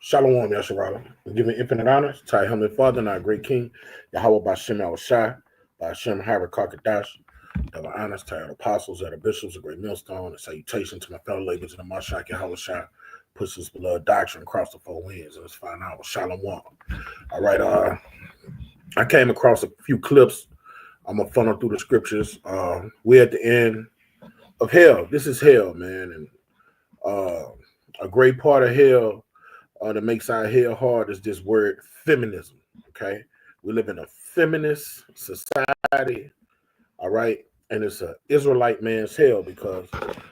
Shalom, Yasharala. We give infinite honors to our Heavenly Father and our great King, Yahweh Bashem Al Shai, Bashem Hara Kakadash. Double honors to our apostles, our bishops, a great millstone, and salutation to my fellow laborers in the Mashak Yahweh Shai, puts his beloved doctrine across the four winds in this fine hour. Shalom. All right, I came across a few clips. I'm gonna funnel through the scriptures. We're at the end of hell. This is hell, man, and a great part of hell that makes our hell hard is this word feminism. Okay, we live in a feminist society. All right, and it's an Israelite man's hell because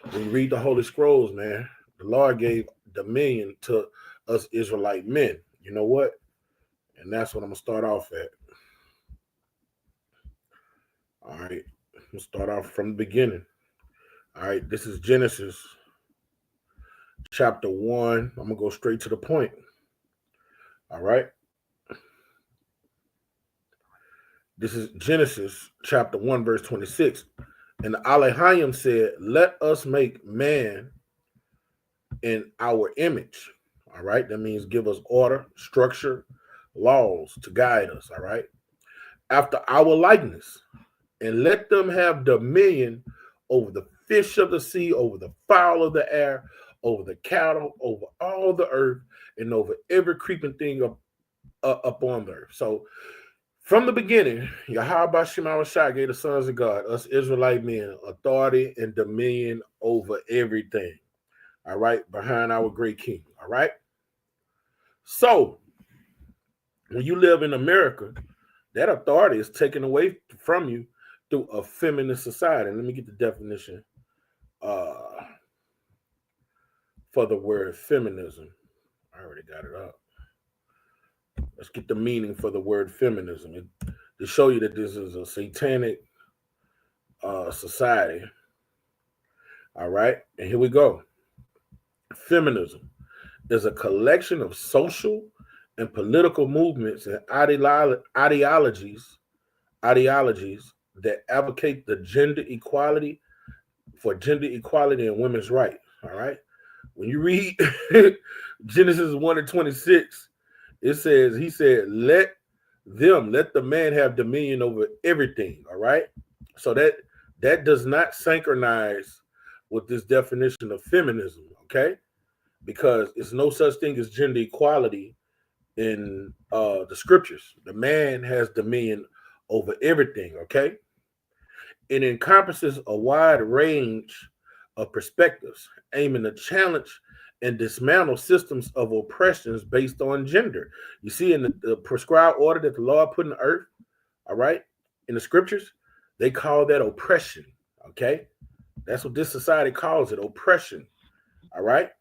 when you read the Holy Scrolls, man, the Lord gave dominion to us Israelite men. You know what? And that's what I'm gonna start off at. All right, we'll start off from the beginning. All right, this is Genesis chapter 1. I'm gonna go straight to the point. All right. This is Genesis chapter 1, verse 26. And Elohim said, let us make man in our image. All right. That means give us order, structure, laws to guide us. All right. After our likeness, and let them have dominion over the fish of the sea, over the fowl of the air, over the cattle, over all the earth, and over every creeping thing up on the earth. So from the beginning, Yahweh Shema Shai gave the sons of God, us Israelite men, authority and dominion over everything. All right, behind our great King. All right. So when you live in America, that authority is taken away from you through a feminist society. Let me get the definition for the word feminism. I already got it up. Let's get the meaning for the word feminism to show you that this is a satanic society. All right, and here we go. Feminism is a collection of social and political movements and ideologies that advocate the gender equality and women's rights. All right, when you read Genesis 1 and 26. It says, he said, let the man have dominion over everything. All right. So that does not synchronize with this definition of feminism. Okay. Because it's no such thing as gender equality in the scriptures. The man has dominion over everything. Okay. It encompasses a wide range of perspectives aiming to challenge and dismantle systems of oppressions based on gender. You see, in the prescribed order that the Lord put in the earth, all right, in the scriptures, they call that oppression. Okay, that's what this society calls it, oppression. All right,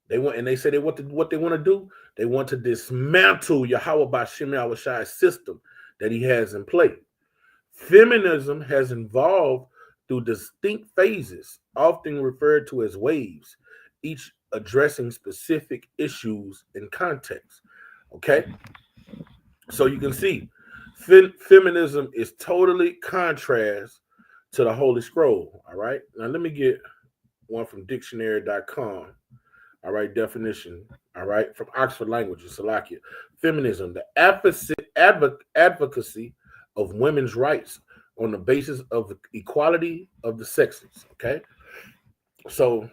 they say what they want to do. They want to dismantle Yahweh Bashem Yahushai's system that He has in place. Feminism has evolved through distinct phases, often referred to as waves, each addressing specific issues in context. Okay, so you can see feminism is totally contrast to the Holy Scroll. All right, now let me get one from dictionary.com. All right, definition. All right, from Oxford Languages, Salakia. Feminism, the advocacy of women's rights on the basis of the equality of the sexes. Okay, so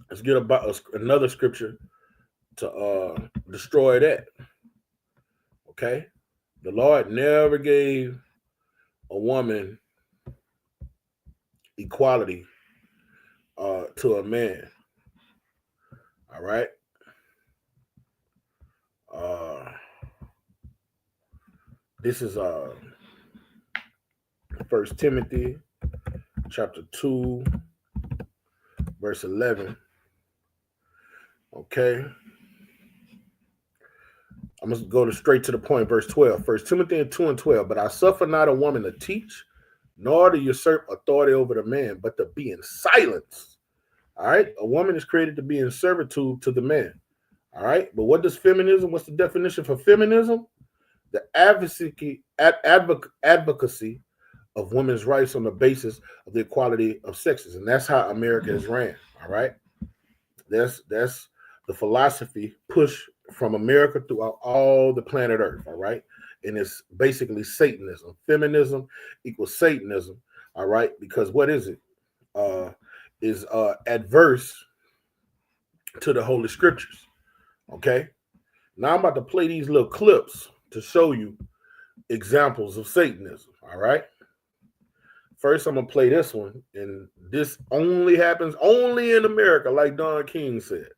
let's get about another scripture to destroy that. Okay, the Lord never gave a woman equality to a man. All right. This is 1 Timothy chapter 2, verse 11. Okay. I'm going to go straight to the point, verse 12. 1 Timothy 2 and 12. But I suffer not a woman to teach, nor to usurp authority over the man, but to be in silence. All right. A woman is created to be in servitude to the man. All right. But what does feminism, what's the definition for feminism? The advocacy of women's rights on the basis of the equality of sexes. And that's how America is ran. All right. That's the the philosophy pushed from America throughout all the planet Earth, all right? And it's basically Satanism. Feminism equals Satanism, all right? Because what is it? Is adverse to the Holy Scriptures, okay? Now I'm about to play these little clips to show you examples of Satanism, all right? First, I'm going to play this one, and this only happens only in America, like Don King said.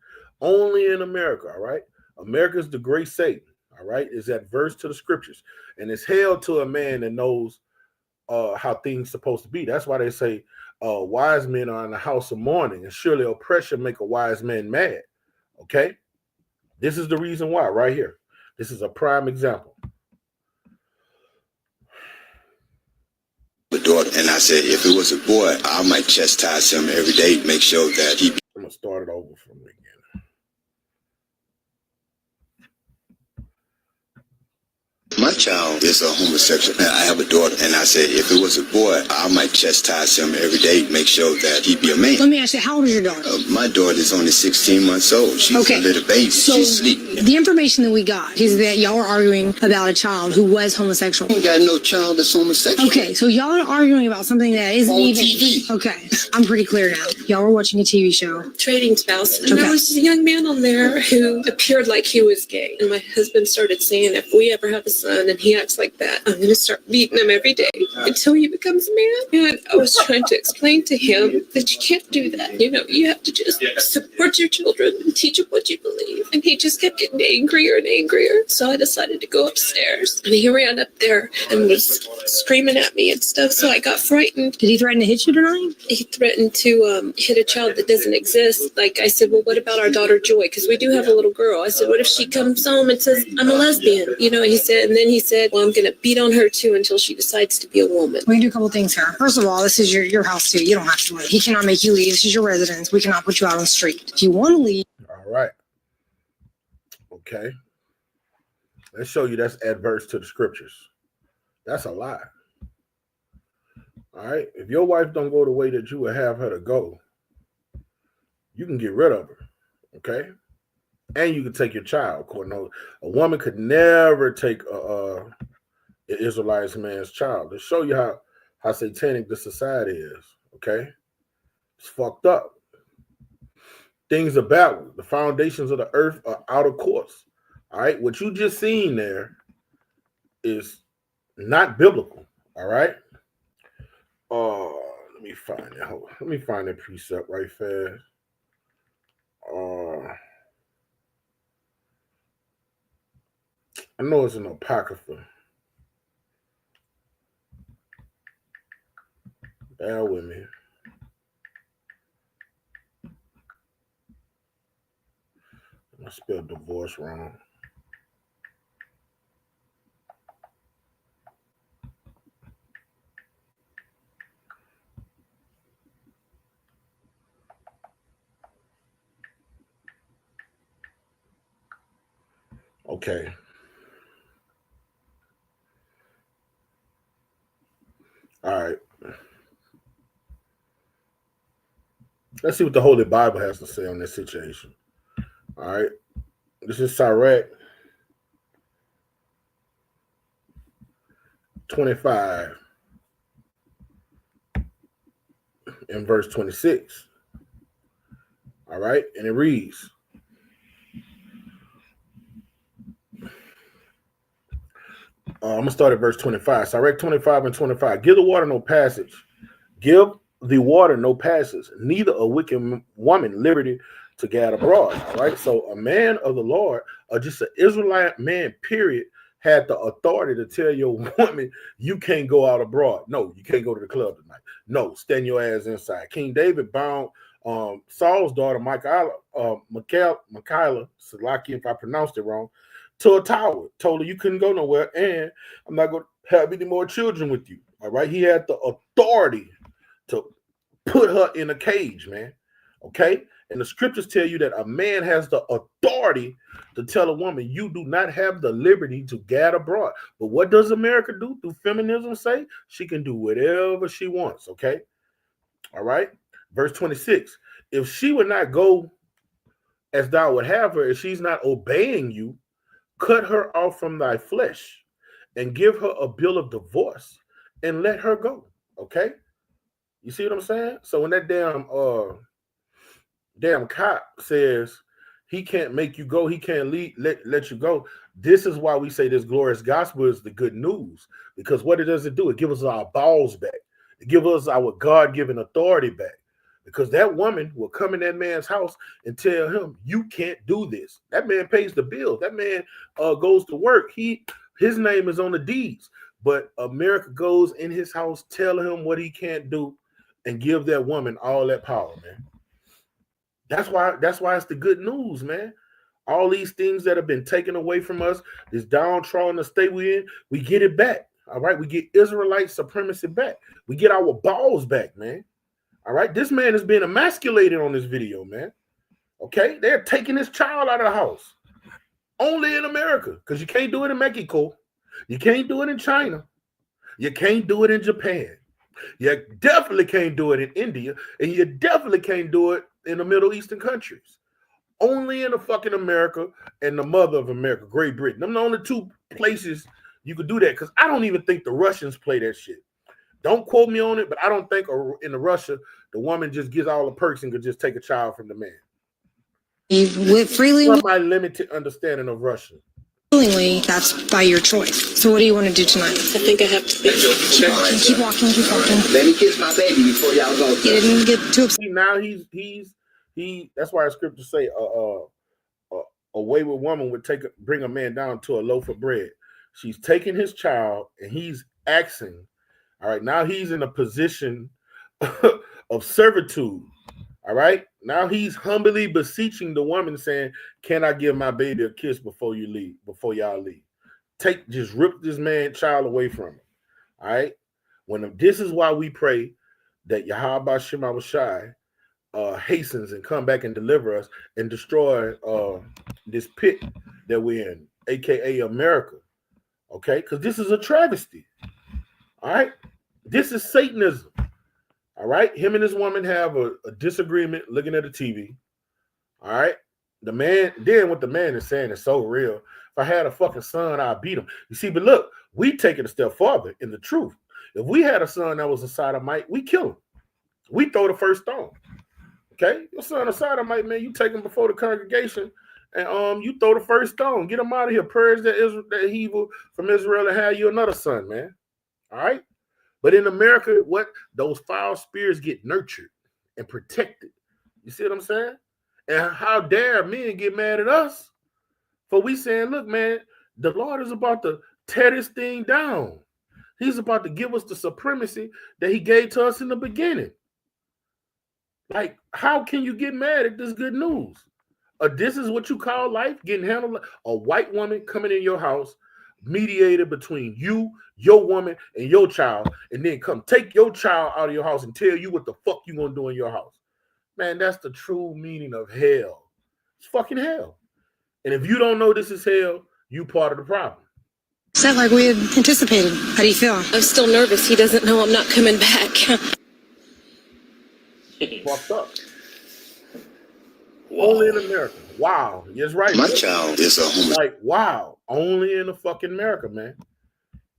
Only in America, all right? America's the great Satan, all right? Is adverse to the scriptures, and it's held to a man that knows how things supposed to be. That's why they say wise men are in the house of mourning, and surely oppression make a wise man mad, okay? This is the reason why right here. This is a prime example. Daughter, and I said, if it was a boy, I might chastise him every day, make sure that he. I'm gonna start it over from again. My child is a homosexual. I have a daughter, and I said, if it was a boy, I might chastise him every day, make sure that he be a man. Let me ask you, how old is your daughter? My daughter is only 16 months old. She's a little baby. So she's sleeping. The information that we got is that y'all are arguing about a child who was homosexual. We got no child that's homosexual. Okay, so y'all are arguing about something that isn't on even TV. Okay, I'm pretty clear now. Y'all were watching a TV show. Trading Spouse. And there was a young man on there who appeared like he was gay. And my husband started saying, if we ever have a son and he acts like that, I'm going to start beating him every day until he becomes a man. And I was trying to explain to him that you can't do that. You know, you have to just support your children and teach them what you believe. And he just kept getting angrier and angrier. So I decided to go upstairs. And he ran up there and was screaming at me and stuff. So I got frightened. Did he threaten to hit you tonight? He threatened to hit a child that doesn't exist. Like I said, well, what about our daughter Joy? Because we do have a little girl. I said, what if she comes home and says, I'm a lesbian? You know, he said, and then he said, well, I'm going to beat on her too until she decides to be a woman. We can do a couple things here. First of all, this is your house too. You don't have to leave. He cannot make you leave. This is your residence. We cannot put you out on the street. If you want to leave. All right. Okay. Let's show you that's adverse to the scriptures. That's a lie. All right. If your wife don't go the way that you would have her to go, you can get rid of her. Okay. And you can take your child. Of course, no, a woman could never take an Israelite man's child. To show you how satanic the society is. Okay. It's fucked up. Things are balanced. The foundations of the earth are out of course. All right. What you just seen there is not biblical. All right. Let me find it. Hold on. Let me find that precept right fast. I know it's an apocrypha. Bear with me. I spelled divorce wrong. Okay. All right. Let's see what the Holy Bible has to say on this situation. All right. This is Sirach 25 and verse 26. All right. And it reads, I'm going to start at verse 25. Sirach 25 and 25. Give the water no passage. Give the water no passage. Neither a wicked woman liberty to gad abroad. All right. So a man of the Lord, or just an Israelite man, period, had the authority to tell your woman, you can't go out abroad. No, you can't go to the club tonight. No, stand your ass inside. King David bound Saul's daughter, Michaela, Salaki, if I pronounced it wrong, to a tower. Told her you couldn't go nowhere, and I'm not going to have any more children with you. All right. He had the authority to put her in a cage, man. Okay. And the scriptures tell you that a man has the authority to tell a woman, you do not have the liberty to gad abroad. But what does America do through feminism say? She can do whatever she wants. Okay. All right. Verse 26. If she would not go as thou would have her, if she's not obeying you, cut her off from thy flesh and give her a bill of divorce and let her go. Okay? You see what I'm saying? So when that damn cop says he can't make you go, he can't let you go. This is why we say this glorious gospel is the good news. Because what it does it do? It gives us our balls back. It gives us our God-given authority back. Because that woman will come in that man's house and tell him, you can't do this. That man pays the bill. That man goes to work. His name is on the deeds. But America goes in his house, tell him what he can't do, and give that woman all that power, man. That's why it's the good news, man. All these things that have been taken away from us, this downtrodden state we're in, we get it back. All right. We get Israelite supremacy back. We get our balls back, man. All right. This man is being emasculated on this video, man. Okay. They're taking his child out of the house. Only in America. Because you can't do it in Mexico. You can't do it in China. You can't do it in Japan. You definitely can't do it in India. And you definitely can't do it in the Middle Eastern countries. Only in the fucking America and the mother of America, Great Britain. Them the only two places you could do that. Because I don't even think the Russians play that shit. Don't quote me on it, but I don't think in the Russia, the woman just gets all the perks and could just take a child from the man. You live freely. From my limited understanding of Russia. Willingly, that's by your choice. So what do you want to do tonight? I think I have to be. Keep walking. Let me kiss my baby before y'all go. You didn't get too upset. See, now he. That's why the scriptures say a wayward woman would bring a man down to a loaf of bread. She's taking his child and he's asking. All right, now he's in a position of servitude. All right, now he's humbly beseeching the woman, saying, "Can I give my baby a kiss before you leave? Before y'all leave? Just rip this man child away from him." All right. This is why we pray that Yahweh Shema Shai hastens and come back and deliver us and destroy this pit that we're in, aka America. Okay, because this is a travesty. All right, this is Satanism. All right, him and this woman have a disagreement looking at the TV. All right, what the man is saying is so real. If I had a fucking son, I'd beat him. You see, but look, we take it a step farther in the truth. If we had a son that was a sodomite, we kill him. We throw the first stone. Okay, your son a sodomite, man, you take him before the congregation and you throw the first stone. Get him out of here. Purge that evil from Israel and have you another son, man. All right. But in America, those foul spirits get nurtured and protected. You see what I'm saying? And how dare men get mad at us for we saying, look, man, the Lord is about to tear this thing down. He's about to give us the supremacy that he gave to us in the beginning. Like, how can you get mad at this good news? This is what you call life, getting handled. A white woman coming in your house, mediated between you, your woman, and your child, and then come take your child out of your house and tell you what the fuck you gonna do in your house. Man, that's the true meaning of hell. It's fucking hell. And if you don't know this is hell, you part of the problem. Set like we had anticipated. How do you feel? I'm still nervous. He doesn't know I'm not coming back. Fucked up. Only in America. Wow. Yes, right. My child is a homosexual. Like, wow. Only in the fucking America, man.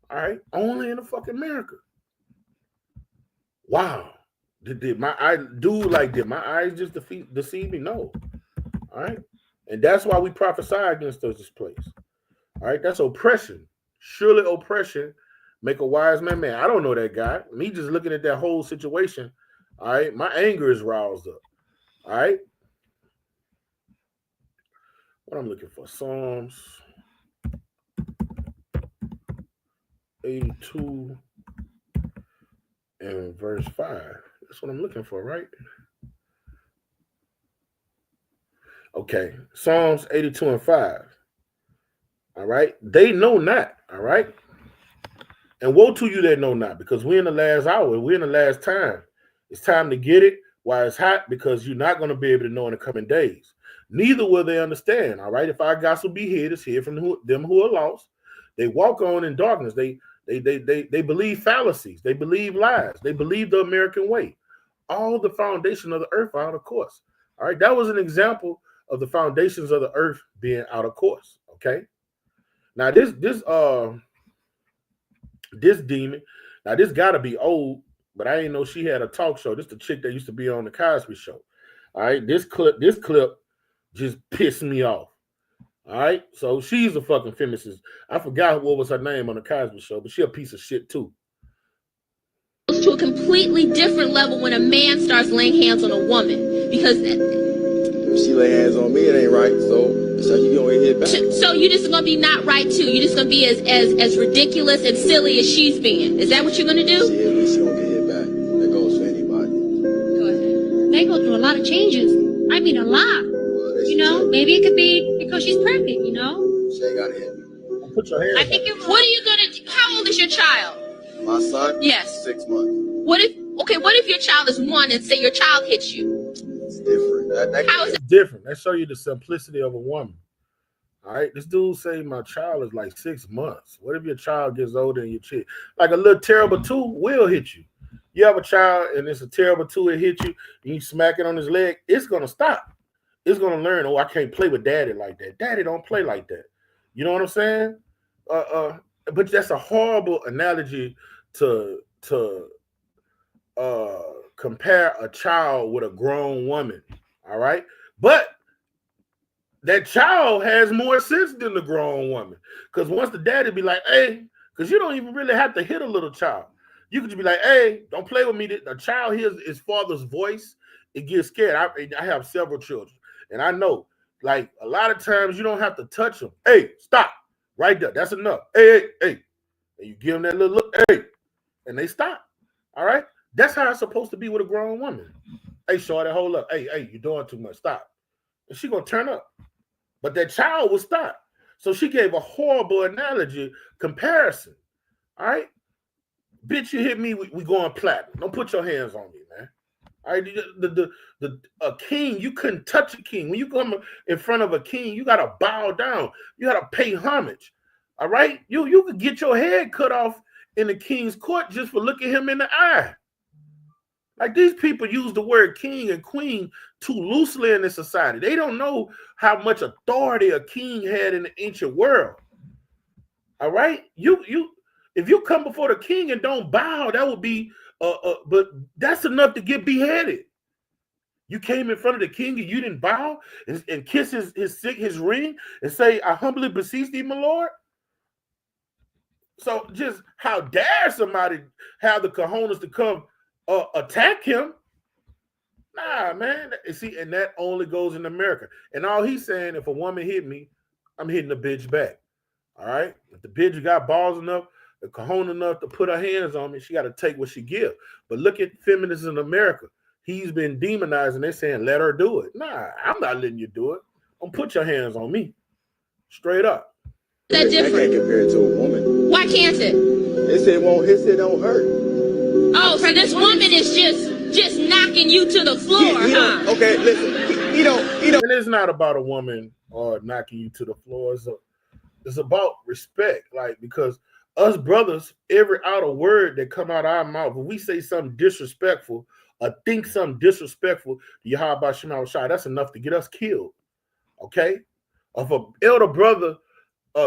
All right. Only in the fucking America. Wow. Did my eyes just deceive me? No. All right. And that's why we prophesy against this place. All right. That's oppression. Surely oppression make a wise man man. I don't know that guy. Me just looking at that whole situation. All right. My anger is roused up. All right. What I'm looking for, Psalms 82 and verse 5. That's what I'm looking for, right? Okay, Psalms 82 and 5. All right, they know not. All right, and woe to you that know not, because we're in the last hour. We're in the last time. It's time to get it while it's hot, because you're not going to be able to know in the coming days. Neither will they understand. All right. If our gospel be hid, it's hid from them who are lost. They walk on in darkness. They believe fallacies. They believe lies. They believe the American way. All the foundation of the earth are out of course. All right. That was an example of the foundations of the earth being out of course. Okay. Now this demon, now this gotta be old, but I didn't know she had a talk show. This the chick that used to be on the Cosby Show. All right, this clip just pissed me off. All right, so she's a fucking feminist. I forgot what was her name on the Cosby Show, but she a piece of shit too. To a completely different level when a man starts laying hands on a woman, because If she lay hands on me, it ain't right. So you gonna hit back. so you just gonna be not right too. You just gonna be as ridiculous and silly as she's being. Is that what you're gonna do? She hit me, she gonna get hit back. That goes for anybody. Go ahead. They go through a lot of changes. I mean, a lot. You know, maybe it could be because she's pregnant, you know? She ain't gotta hit me. Put your hands. I think it What are you gonna do? How old is your child? My son? Yes. 6 months. What if your child is 1 and say your child hits you? It's different. How is It's different. That show you the simplicity of a woman. All right, this dude say my child is like 6 months. What if your child gets older and your chick, like a little terrible 2 will hit you? You have a child and it's a terrible 2, it hit you, and you smack it on his leg, it's gonna stop. It's gonna learn, oh, I can't play with daddy like that. Daddy don't play like that. You know what I'm saying? But that's a horrible analogy to compare a child with a grown woman. All right, but that child has more sense than the grown woman, because once the daddy be like, hey, because you don't even really have to hit a little child. You could just be like, hey, don't play with me. The child hears his father's voice, it gets scared. I have several children, and I know, like, a lot of times you don't have to touch them. Hey, stop right there. That's enough. Hey, and you give them that little look, hey, and they stop. All right, that's how it's supposed to be with a grown woman. Hey, shorty, hold up. Hey, you're doing too much. Stop. And she gonna turn up. But that child will stop. So she gave a horrible analogy comparison. All right, bitch, you hit me, we going platinum. Don't put your hands on me, man. All right, a king, you couldn't touch a king. When you come in front of a king, you gotta bow down. You gotta pay homage. All right, you could get your head cut off in the king's court just for looking him in the eye. Like, these people use the word king and queen too loosely in this society. They don't know how much authority a king had in the ancient world. All right, if you come before the king and don't bow, that would be but that's enough to get beheaded. You came in front of the king and you didn't bow and kiss his ring and say, I humbly beseech thee, my lord. So just how dare somebody have the cojones to come attack him? Nah, man. See, and that only goes in America. And all he's saying, if a woman hit me, I'm hitting the bitch back. All right. If the bitch got balls enough, the cojones enough to put her hands on me, she got to take what she give. But look at feminists in America. He's been demonized, and they're saying, let her do it. Nah, I'm not letting you do it. Don't put your hands on me. Straight up. that different? I can't compare it to a woman. Why can't it? It said don't hurt. Oh, so this woman is just knocking you to the floor, huh? Okay, listen. He don't. And it's not about a woman or knocking you to the floor. It's about respect. Like, because us brothers, every outer word that come out of our mouth, if we say something disrespectful or think something disrespectful to Yahweh Shema Shai, that's enough to get us killed. Okay? If an elder brother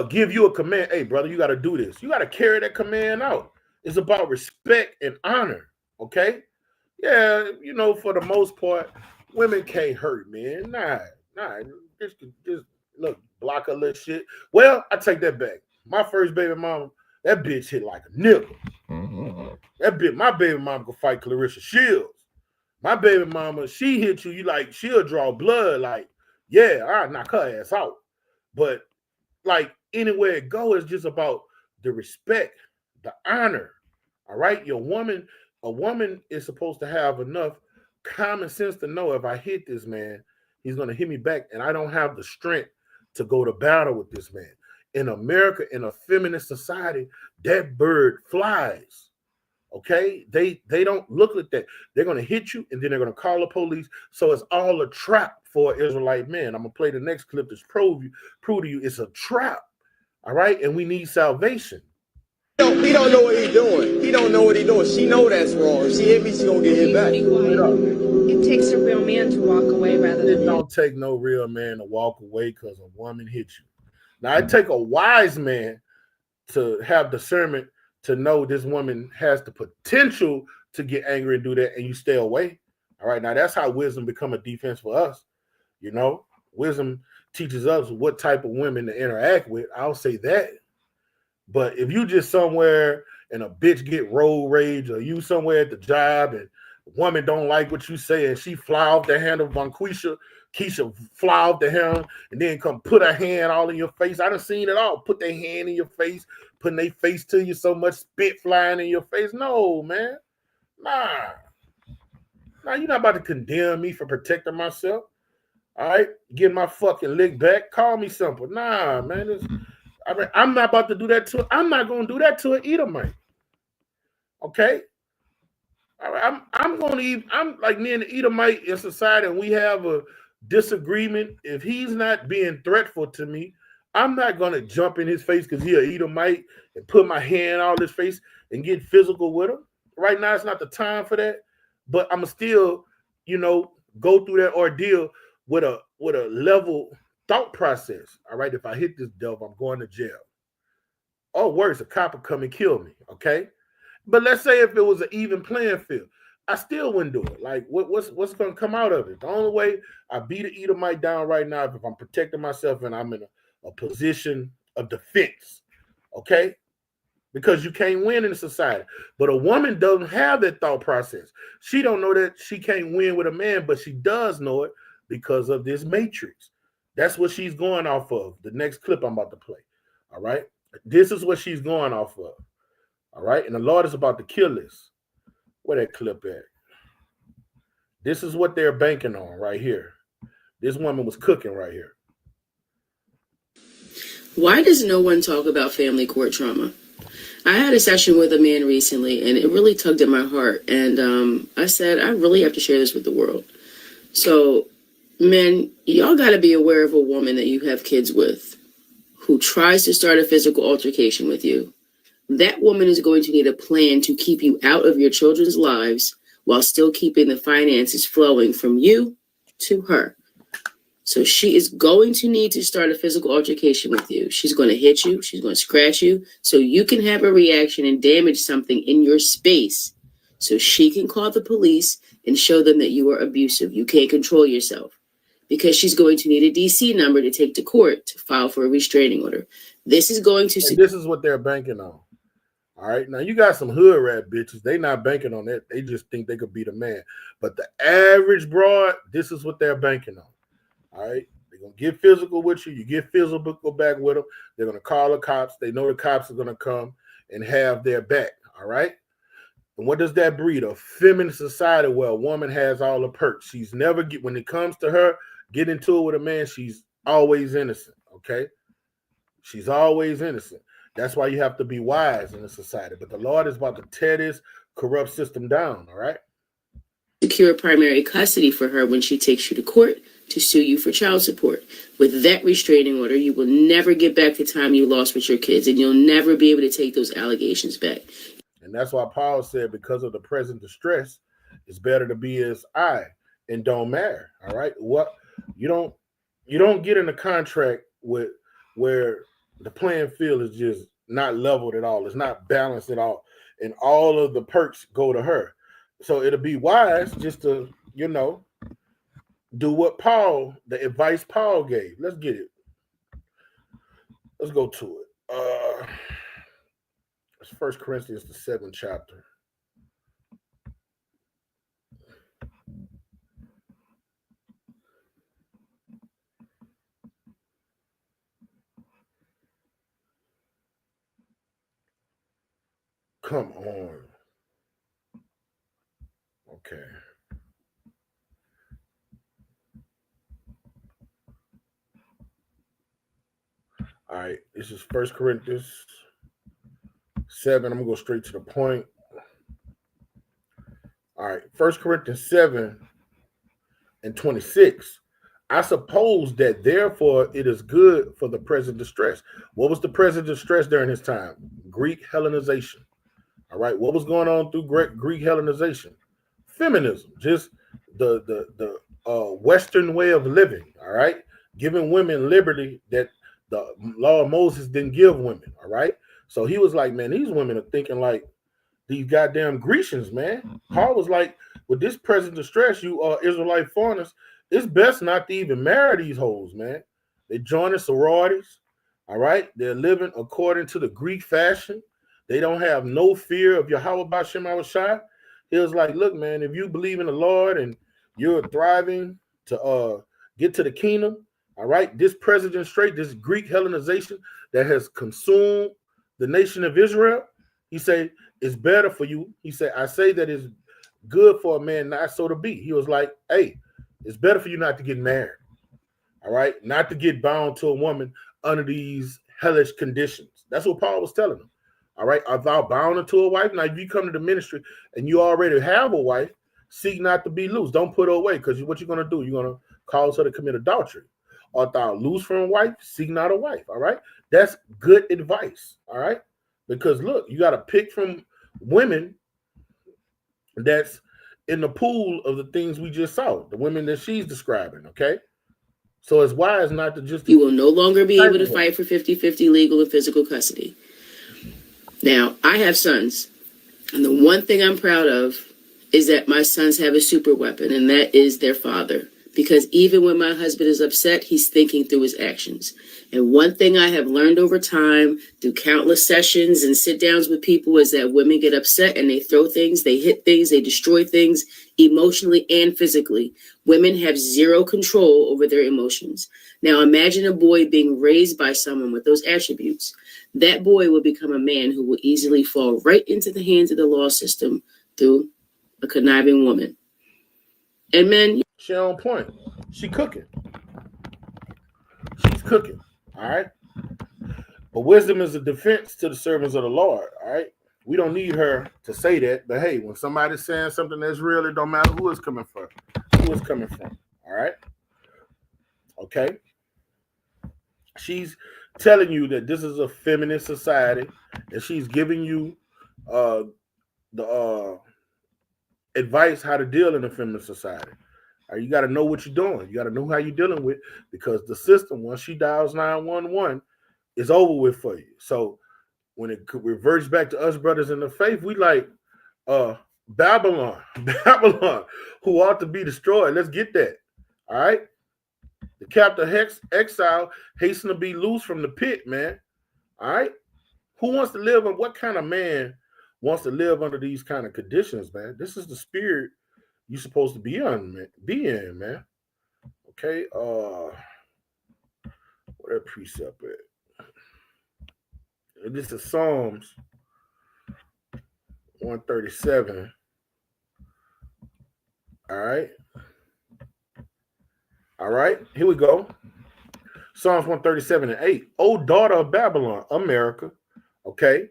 give you a command, hey, brother, you got to do this. You got to carry that command out. It's about respect and honor. Okay? Yeah, for the most part, women can't hurt, man. Nah. Just look, block a little shit. Well, I take that back. My first baby mama, that bitch hit like a nigga. My baby mama could fight Clarissa Shields. My baby mama, she hit you like she'll draw blood. Like, yeah, I'll knock her ass out. But like anywhere it go, it's just about the respect, the honor. All right, a woman is supposed to have enough common sense to know, if I hit this man, he's gonna hit me back, and I don't have the strength to go to battle with this man. In America, in a feminist society, that bird flies. Okay, they don't look at that. They're gonna hit you, and then they're gonna call the police. So it's all a trap for an Israelite man. I'm gonna play the next clip to prove to you it's a trap. All right, and we need salvation. He don't know what he's doing. He don't know what he's doing. She know that's wrong. If she hit me, she gonna get hit back. It takes a real man to walk away rather It than don't take no real man to walk away because a woman hit you. Now, it take a wise man to have discernment to know this woman has the potential to get angry and do that, and you stay away. All right, now that's how wisdom become a defense for us. You know, wisdom teaches us what type of women to interact with. I'll say that. But if you just somewhere and a bitch get road rage, or you somewhere at the job and a woman don't like what you say and she fly off the handle on Keisha fly off the handle and then come put her hand all in your face. I done seen it all. Put their hand in your face, putting their face to you, so much spit flying in your face. No, man. Nah, you're not about to condemn me for protecting myself. All right, get my fucking lick back. Call me simple. Nah, man. I'm not about to do that to. I'm not going to do that to an Edomite. Okay. All right, I'm going to even. I'm like me and the Edomite in society, and we have a disagreement. If he's not being threatful to me, I'm not going to jump in his face because he's an Edomite and put my hand on his face and get physical with him. Right now, it's not the time for that. But I'm still, go through that ordeal with a level thought process. All right, if I hit this devil, I'm going to jail. Or worse, a cop will come and kill me. Okay, but let's say if it was an even playing field, I still wouldn't do it. Like, what's going to come out of it? The only way I beat an Edomite down right now is if I'm protecting myself and I'm in a position of defense. Okay. Because you can't win in society. But a woman doesn't have that thought process. She don't know that she can't win with a man, but she does know it because of this matrix. That's what she's going off of. The next clip I'm about to play. All right. This is what she's going off of. All right. And the Lord is about to kill this. Where that clip at? This is what they're banking on right here. This woman was cooking right here. Why does no one talk about family court trauma? I had a session with a man recently, and it really tugged at my heart. And I said, I really have to share this with the world. So, men, y'all got to be aware of a woman that you have kids with who tries to start a physical altercation with you. That woman is going to need a plan to keep you out of your children's lives while still keeping the finances flowing from you to her. So she is going to need to start a physical altercation with you. She's going to hit you. She's going to scratch you so you can have a reaction and damage something in your space so she can call the police and show them that you are abusive. You can't control yourself because she's going to need a DC number to take to court to file for a restraining order. This is going to... And this is what they're banking on. All right. Now, you got some hood rat bitches. They not banking on that. They just think they could be the man. But the average broad, this is what they're banking on. All right, they're going to get physical with you. You get physical back with them. They're going to call the cops. They know the cops are going to come and have their back. All right. And what does that breed? A feminist society where a woman has all the perks. She's never when it comes to her, get into it with a man, she's always innocent. Okay. She's always innocent. That's why you have to be wise in a society. But the Lord is about to tear this corrupt system down. All right. Secure primary custody for her when she takes you to court to sue you for child support. With that restraining order, you will never get back the time you lost with your kids, and you'll never be able to take those allegations back. And that's why Paul said, because of the present distress, it's better to be as I and don't marry. All right. What you don't get in a contract with where the playing field is just not leveled at all. It's not balanced at all. And all of the perks go to her. So it'll be wise just to, do what the advice Paul gave. Let's get it. Let's go to it. It's 1 Corinthians, the 7th chapter. Come on. Okay. All right, this is 1 Corinthians 7. I'm going to go straight to the point. All right, 1 Corinthians 7 and 26. I suppose that therefore it is good for the present distress. What was the present distress during his time? Greek Hellenization. All right, what was going on through Greek Hellenization? Feminism, just the Western way of living. All right, giving women liberty that the law of Moses didn't give women. All right, so he was like, man, these women are thinking like these goddamn Grecians, man. Paul was like, with this present distress, you Israelite foreigners, it's best not to even marry these hoes, man. They joining sororities. All right, they're living according to the Greek fashion. They don't have no fear of Yahweh Bashem Awashai. He was like, look, man, if you believe in the Lord and you're thriving to get to the kingdom, all right, this president straight, this Greek Hellenization that has consumed the nation of Israel, he said, it's better for you. He said, I say that it's good for a man not so to be. He was like, hey, it's better for you not to get married, all right, not to get bound to a woman under these hellish conditions. That's what Paul was telling them. All right, are thou bound unto a wife? Now, if you come to the ministry and you already have a wife, seek not to be loose. Don't put her away, because what you're going to do, you're going to cause her to commit adultery. Art thou loose from a wife? Seek not a wife. All right, that's good advice. All right, because look, you got to pick from women that's in the pool of the things we just saw, the women that she's describing. Okay, so it's wise not to just. You will no longer be able to fight for 50-50 legal and physical custody. Now, I have sons, and the one thing I'm proud of is that my sons have a super weapon, and that is their father. Because even when my husband is upset, he's thinking through his actions. And one thing I have learned over time through countless sessions and sit downs with people is that women get upset and they throw things, they hit things, they destroy things emotionally and physically. Women have zero control over their emotions. Now imagine a boy being raised by someone with those attributes. That boy will become a man who will easily fall right into the hands of the law system through a conniving woman. And men, she on point. She cooking. She's cooking. All right. But wisdom is a defense to the servants of the Lord. All right. We don't need her to say that. But hey, when somebody's saying something that's real, it don't matter who it's coming from. Who it's coming from. All right. Okay. She's telling you that this is a feminist society, and she's giving you the advice how to deal in a feminist society. You got to know what you're doing. You got to know how you're dealing with, because the system, once she dials 911, is over with for you. So when it reverts back to us brothers in the faith, we like Babylon, who ought to be destroyed. Let's get that. All right. The captive exile hasten to be loose from the pit, man. All right. Who wants to live, and what kind of man wants to live under these kind of conditions, man? This is the spirit you're supposed to be in, man. Okay. Where that precept at? This is Psalms 137. All right. All right, here we go. Psalms 137:8. O daughter of Babylon, America, okay,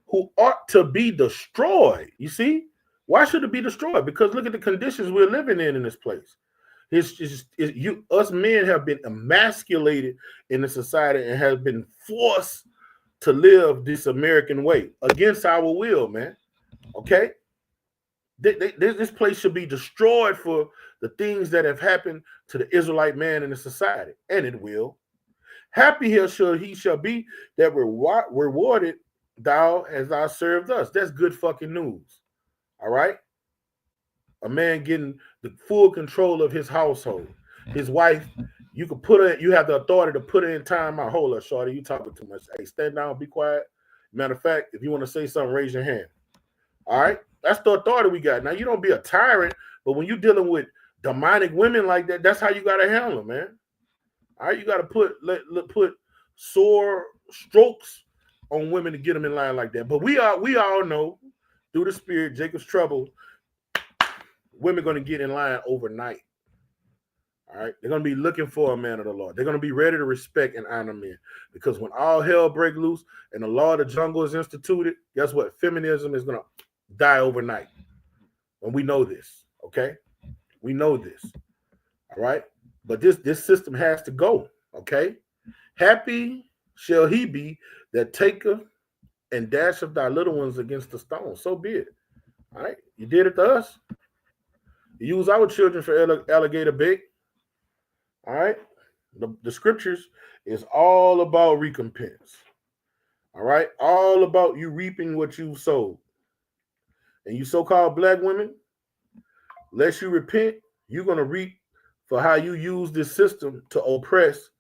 who ought to be destroyed. You see? Why should it be destroyed? Because look at the conditions we're living in this place. Us men have been emasculated in the society and have been forced to live this American way against our will, man. Okay? This place should be destroyed for the things that have happened to the Israelite man in the society, and it will. Happy he shall be that rewarded thou as thou served us. That's good fucking news. All right? A man getting the full control of his household. His wife, you can put her, you have the authority to put her in time out. Hold up, shorty, you talking too much. Hey, stand down, be quiet. Matter of fact, if you want to say something, raise your hand. All right? That's the authority we got. Now, you don't be a tyrant, but when you're dealing with demonic women like that, that's how you got to handle them, man. All right? You got to put sore strokes on women to get them in line like that. But we all know through the spirit, Jacob's trouble, women are going to get in line overnight. All right? They're going to be looking for a man of the Lord. They're going to be ready to respect and honor men. Because when all hell breaks loose and the law of the jungle is instituted, guess what? Feminism is going to die overnight. And we know this, okay? We know this, all right? But this system has to go, okay? Happy shall he be that taketh and dash of thy little ones against the stone. So be it. All right. You did it to us. You use our children for alligator bait. All right. The scriptures is all about recompense. All right. All about you reaping what you sowed. And you so-called black women, lest you repent, you're going to reap for how you use this system to oppress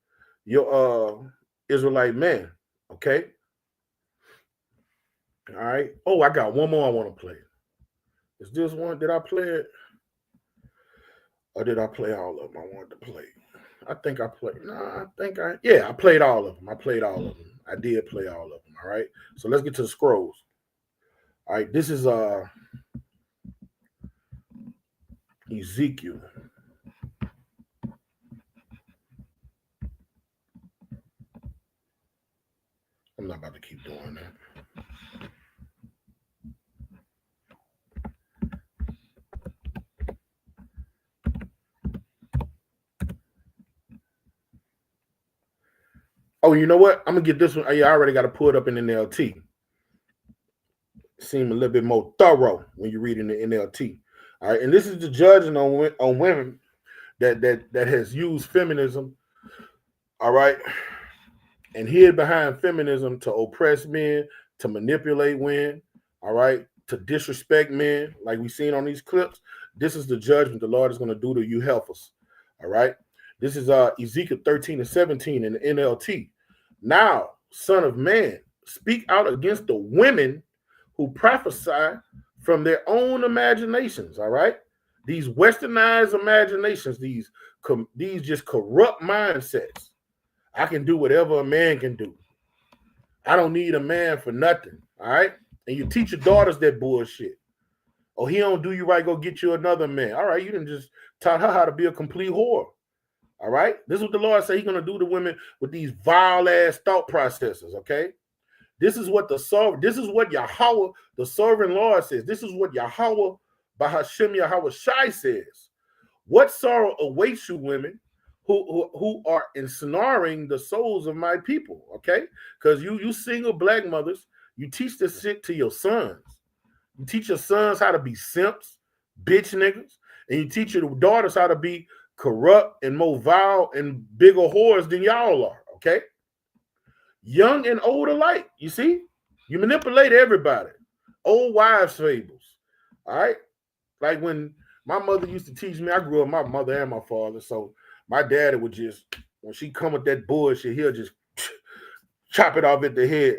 your Israelite man. Okay. All right. Oh, I got one more I want to play. Is this one? Did I play it? Or did I play all of them I wanted to play? I think I played. I played all of them. I did play all of them. All right. So let's get to the scrolls. All right. This is Ezekiel. I'm not about to keep doing that. Oh, you know what? I'm gonna get this one. I already got to pull it up in the NLT. Seem a little bit more thorough when you're reading the NLT. All right, and this is the judging on women that has used feminism. All right, and hid behind feminism to oppress men, to manipulate women. All right, to disrespect men, like we seen on these clips. This is the judgment the Lord is going to do to you heifers. All right, this is Ezekiel 13 and 17 in the NLT. Now, son of man, speak out against the women who prophesy from their own imaginations, all right? These westernized imaginations, these just corrupt mindsets. I can do whatever a man can do. I don't need a man for nothing, all right? And you teach your daughters that bullshit. Oh, he don't do you right, go get you another man. All right, you didn't just taught her how to be a complete whore. All right? This is what the Lord said he's going to do to women with these vile-ass thought processes, okay? This is what Yahweh, the sovereign Lord, says. This is what Yahweh, Bahashem Yahweh Shai says. What sorrow awaits you, women, who are ensnaring the souls of my people, okay? Because you single black mothers, you teach this shit to your sons. You teach your sons how to be simps, bitch niggas, and you teach your daughters how to be corrupt and more vile and bigger whores than y'all are, okay? Young and old alike, you see? You manipulate everybody. Old wives' fables, all right? Like when my mother used to teach me, I grew up my mother and my father, so my daddy would just, when she come with that bullshit, he'll just chop it off at the head,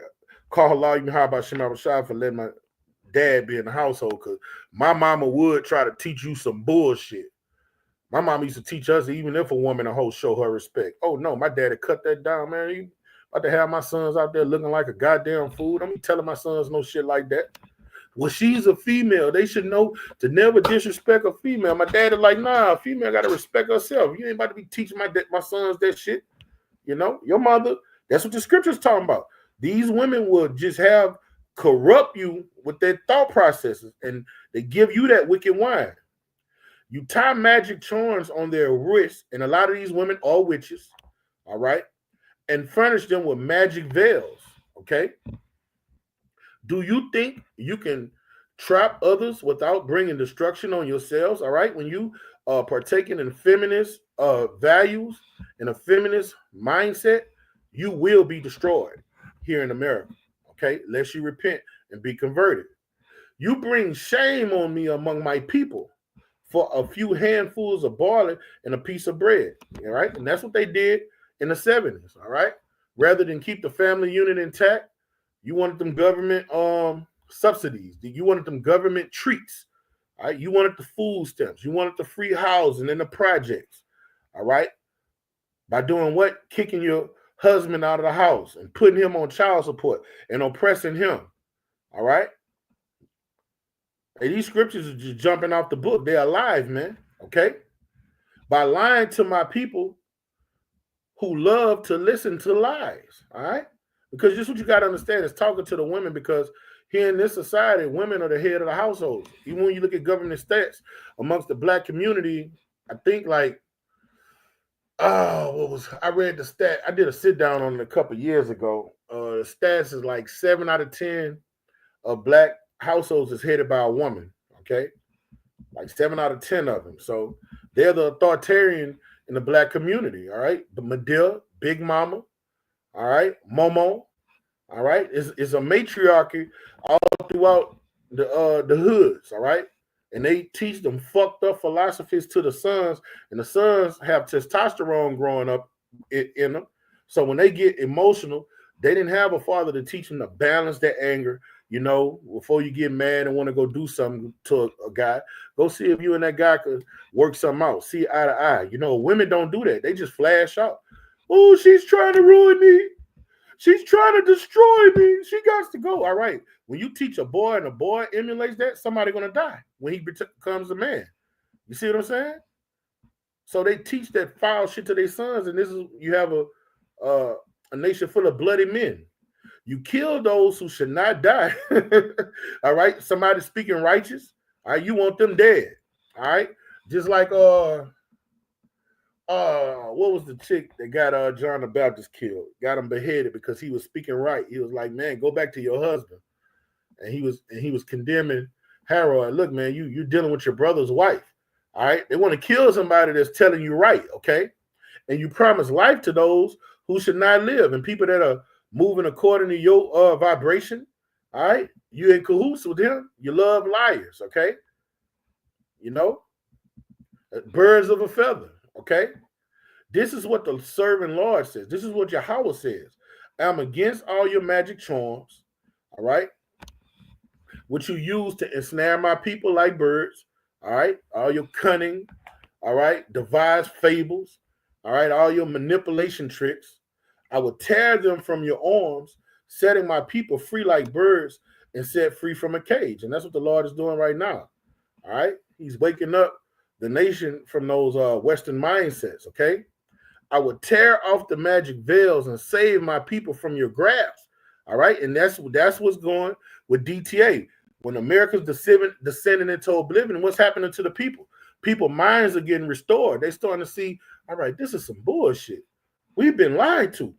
call her law, you know how about Shema Rashad for letting my dad be in the household, because my mama would try to teach you some bullshit. My mom used to teach us, even if a woman a hoe, show her respect. Oh no, my daddy cut that down, man. You about to have my sons out there looking like a goddamn fool. I'm telling my sons no shit like that. Well, she's a female. They should know to never disrespect a female. My daddy like, nah, a female got to respect herself. You ain't about to be teaching my sons that shit. You know, your mother, that's what the scripture's talking about. These women will just have corrupt you with their thought processes, and they give you that wicked wine. You tie magic charms on their wrists, and a lot of these women are witches, all right, and furnish them with magic veils, okay? Do you think you can trap others without bringing destruction on yourselves, all right? When you are partaking in feminist values and a feminist mindset, you will be destroyed here in America, okay? Lest you repent and be converted. You bring shame on me among my people for a few handfuls of barley and a piece of bread, all right? And that's what they did in the 70s, all right? Rather than keep the family unit intact, you wanted them government subsidies. You wanted them government treats, all right? You wanted the food stamps. You wanted the free housing and the projects, all right? By doing what? Kicking your husband out of the house and putting him on child support and oppressing him, all right? Hey, these scriptures are just jumping off the book. They're alive, man, okay? By lying to my people who love to listen to lies, all right? Because just what you got to understand is talking to the women, because here in this society, women are the head of the household. Even when you look at government stats amongst the black community, I think like, I read the stat. I did a sit down on it a couple years ago, stats is like 7 out of 10 of black households is headed by a woman. Okay, like 7 out of 10 of them. So they're the authoritarian in the black community. All right, the Medea, Big Mama. All right, Momo. All right, it's a matriarchy all throughout the hoods. All right, and they teach them fucked up philosophies to the sons, and the sons have testosterone growing up in them. So when they get emotional, they didn't have a father to teach them to balance their anger. You know, before you get mad and want to go do something to a guy, go see if you and that guy could work something out, see eye to eye. You know, women don't do that. They just flash out. Oh, she's trying to ruin me. She's trying to destroy me. She got to go. All right. When you teach a boy and a boy emulates that, somebody's going to die when he becomes a man. You see what I'm saying? So they teach that foul shit to their sons, and this is you have a nation full of bloody men. You kill those who should not die. All right. Somebody speaking righteous. All right. You want them dead. All right. Just like what was the chick that got John the Baptist killed? Got him beheaded because he was speaking right. He was like, man, go back to your husband. And he was condemning Harold. Look, man, you're dealing with your brother's wife. All right. They want to kill somebody that's telling you right. Okay. And you promise life to those who should not live, and people that are moving according to your vibration. All right. You in cahoots with him. You love liars. Okay. You know, birds of a feather. Okay. This is what the servant Lord says. This is what Yahweh says. I'm against all your magic charms. All right. Which you use to ensnare my people like birds. All right. All your cunning. All right. Devised fables. All right. All your manipulation tricks. I will tear them from your arms, setting my people free like birds and set free from a cage. And that's what the Lord is doing right now. All right. He's waking up the nation from those Western mindsets. Okay. I will tear off the magic veils and save my people from your grasp. All right. And that's what's going with DTA. When America's descending into oblivion, what's happening to the people? People's minds are getting restored. They're starting to see, all right, this is some bullshit. We've been lied to.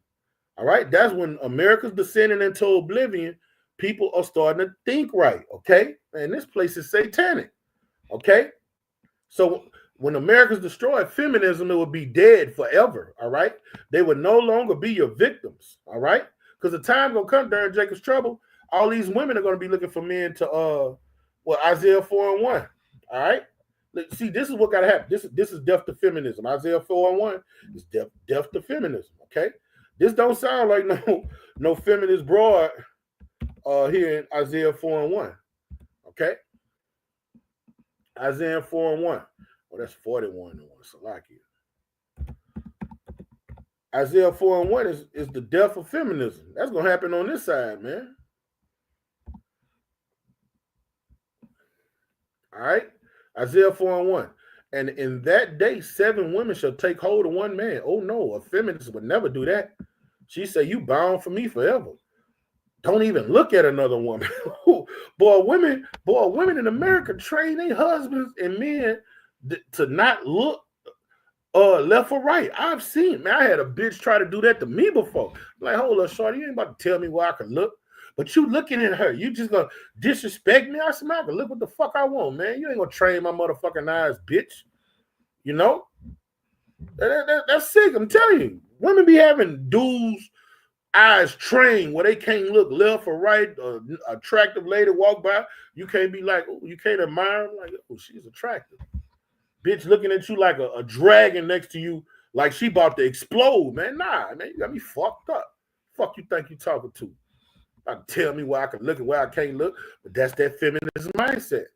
All right. That's when America's descending into oblivion. People are starting to think right. Okay. And this place is satanic. Okay. So when America's destroyed, feminism, it would be dead forever. All right. They would no longer be your victims. All right. Because the time will come during Jacob's trouble. All these women are going to be looking for men to Isaiah 4:1. All right. See, this is what got to happen. This is death to feminism. Isaiah 4:1 is death to feminism. Okay. This don't sound like no feminist broad here in Isaiah 4:1. Okay. Isaiah 4:1. Oh, that's 41. Salakia. Isaiah 4:1 is the death of feminism. That's gonna happen on this side, man. All right. Isaiah 4:1. And in that day, 7 women shall take hold of one man. Oh no, a feminist would never do that. She said, you bound for me forever. Don't even look at another woman. Boy, women in America train their husbands and men to not look left or right. I've seen, man, I had a bitch try to do that to me before. Like, hold up, shorty, you ain't about to tell me where I can look. But you looking at her, you just gonna disrespect me? I said, man, I can look what the fuck I want, man. You ain't gonna train my motherfucking eyes, bitch. You know? That's sick, I'm telling you. Women be having dudes' eyes trained where they can't look left or right. Attractive lady walk by, you can't be like, oh, you can't admire her. Like, oh, she's attractive. Bitch looking at you like a dragon next to you, like she about to explode, man. Nah, man, you got me fucked up. Fuck you think you talking to? Tell me where I can look and where I can't look, but that's that feminism mindset.